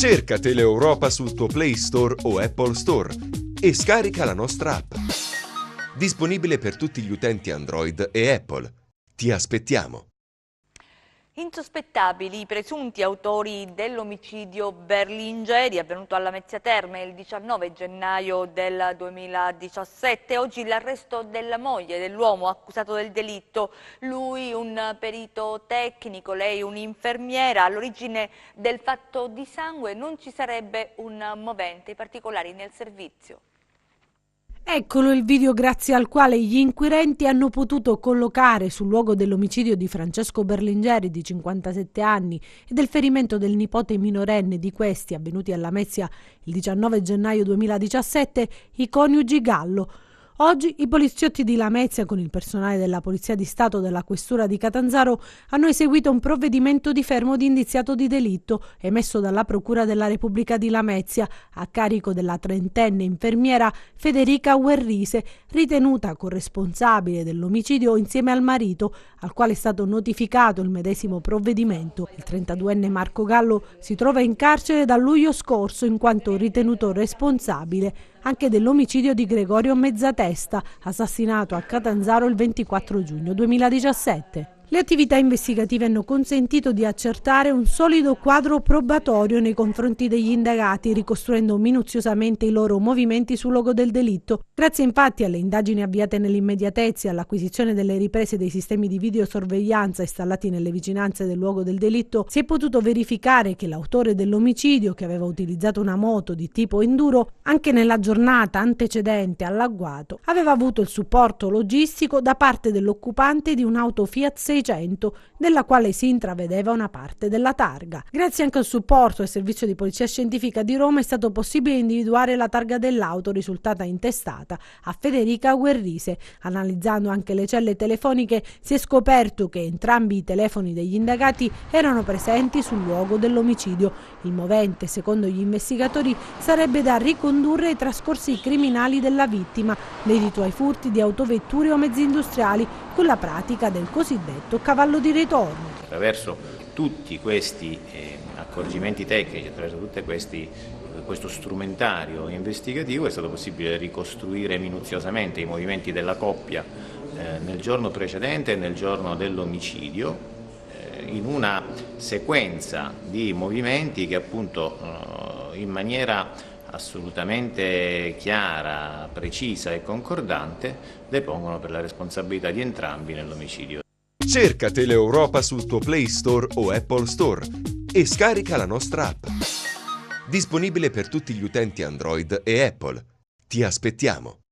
Cerca Teleeuropa sul tuo Play Store o Apple Store e scarica la nostra app. Disponibile per tutti gli utenti Android e Apple. Ti aspettiamo! Insospettabili i presunti autori dell'omicidio Berlingeri avvenuto alla Lamezia Terme il 19 gennaio del 2017. Oggi l'arresto della moglie dell'uomo accusato del delitto. Lui un perito tecnico, lei un'infermiera. All'origine del fatto di sangue non ci sarebbe un movente, i particolari nel servizio. Eccolo il video grazie al quale gli inquirenti hanno potuto collocare sul luogo dell'omicidio di Francesco Berlingeri di 57 anni e del ferimento del nipote minorenne di questi avvenuti a Lamezia il 19 gennaio 2017 i coniugi Gallo. Oggi i poliziotti di Lamezia con il personale della Polizia di Stato della Questura di Catanzaro hanno eseguito un provvedimento di fermo di indiziato di delitto emesso dalla Procura della Repubblica di Lamezia a carico della trentenne infermiera Federica Guerrise, ritenuta corresponsabile dell'omicidio insieme al marito, al quale è stato notificato il medesimo provvedimento. Il 32enne Marco Gallo si trova in carcere dal luglio scorso in quanto ritenuto responsabile anche dell'omicidio di Gregorio Mezzatesta, assassinato a Catanzaro il 24 giugno 2017. Le attività investigative hanno consentito di accertare un solido quadro probatorio nei confronti degli indagati, ricostruendo minuziosamente i loro movimenti sul luogo del delitto. Grazie infatti alle indagini avviate nell'immediatezza e all'acquisizione delle riprese dei sistemi di videosorveglianza installati nelle vicinanze del luogo del delitto, si è potuto verificare che l'autore dell'omicidio, che aveva utilizzato una moto di tipo enduro, anche nella giornata antecedente all'agguato, aveva avuto il supporto logistico da parte dell'occupante di un'auto Fiat 600, della quale si intravedeva una parte della targa. Grazie anche al supporto del servizio di polizia scientifica di Roma è stato possibile individuare la targa dell'auto risultata intestata a Federica Guerrise. Analizzando anche le celle telefoniche si è scoperto che entrambi i telefoni degli indagati erano presenti sul luogo dell'omicidio. Il movente, secondo gli investigatori, sarebbe da ricondurre ai trascorsi criminali della vittima, dedito ai furti di autovetture o mezzi industriali con la pratica del cosiddetto cavallo di ritorno. Attraverso tutti questi accorgimenti tecnici, attraverso questo strumentario investigativo è stato possibile ricostruire minuziosamente i movimenti della coppia nel giorno precedente e nel giorno dell'omicidio, in una sequenza di movimenti che appunto in maniera assolutamente chiara, precisa e concordante depongono per la responsabilità di entrambi nell'omicidio. Cerca Teleeuropa sul tuo Play Store o Apple Store e scarica la nostra app. Disponibile per tutti gli utenti Android e Apple. Ti aspettiamo!